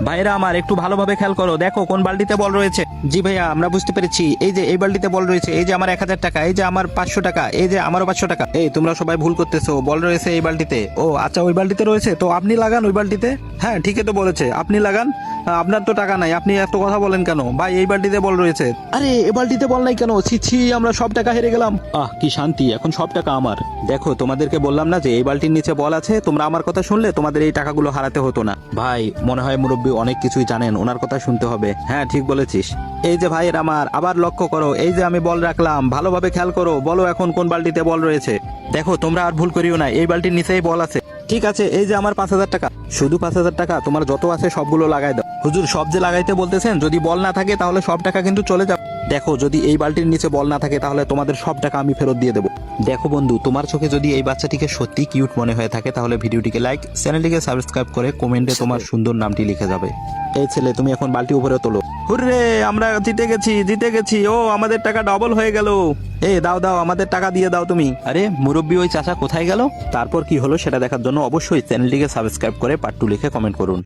ভাইরা আমার একটু ভালোভাবে খেয়াল করো, দেখো কোন বালতিতে বল রয়েছে। জি ভাইয়া, আমরা বুঝতে পেরেছি। এই যে এই বালতিতে বল রয়েছে, এই যে আমার 1000 টাকা, এই যে আমার 500 টাকা, এই যে আমারও 500 টাকা। এই তোমরা সবাই ভুল করতেছো, বল রয়েছে এই বালতিতে। ও আচ্ছা, ওই বালতিতে রয়েছে, তো আপনি লাগান ওই বালতিতে। হ্যাঁ ঠিকই তো বলেছে, আপনি লাগান। আপনার তো টাকা নাই, আপনি এত কথা বলেন কেন? ভাই এই বালতিতে বল রয়েছে। আরে এই বালতিতে বল নাই কেন? ছি ছি, আমরা সব টাকা হেরে গেলাম। কি শান্তি, এখন সব টাকা আমার। দেখো তোমাদেরকে বললাম না যে এই বালতির নিচে বল আছে, তোমরা আমার কথা শুনলে তোমাদের এই টাকাগুলো হারাতে হতো না। ভাই মনে হয় মুরব্বী অনেক কিছুই জানেন, ওনার কথা শুনতে হবে। হ্যাঁ ঠিক বলেছিস। এই যে ভাইয়ের আমার, আবার লক্ষ্য করো, এই যে আমি বল রাখলাম, ভালোভাবে খেয়াল করো, বলো এখন কোন বালতিতে বল রয়েছে। দেখো তোমরা আর ভুল করিও না, এই বালতির নিচেই বল আছে। ঠিক আছে, এই যে আমার 5000 টাকা। শুধু 5000 টাকা? তোমার যত আছে সবগুলো লাগাই দাও। হুজুর সব যে লাগাইতে বলতেছেন, যদি বল না থাকে তাহলে সব টাকা কিন্তু চলে যাবে। দেখো যদি এই বালতির নিচে বল না থাকে তাহলে তোমাদের সব টাকা আমি ফেরত দিয়ে দেবো। দেখো বন্ধু, তোমার চোখে যদি এই বাচ্চাটিকে সত্যি কিউট মনে হয়ে থাকে তাহলে ভিডিওটিকে লাইক, চ্যানেলটিকে সাবস্ক্রাইব করে কমেন্টে তোমার সুন্দর নামটি লিখে যাবে। এই ছেলে, তুমি এখন বালতি উপরে তোলো। হুররে, আমরা জিতে গেছি, জিতে গেছি। ও আমাদের টাকা ডবল হয়ে গেল। দাও দাও, আমাদের টাকা দিয়ে দাও তুমি। আরে মুরব্বী ওই চাচা কোথায় গেল? তারপর কি হলো সেটা দেখার জন্য অবশ্যই চ্যানেলটিকে সাবস্ক্রাইব করে পার্ট 2 লিখে কমেন্ট করুন।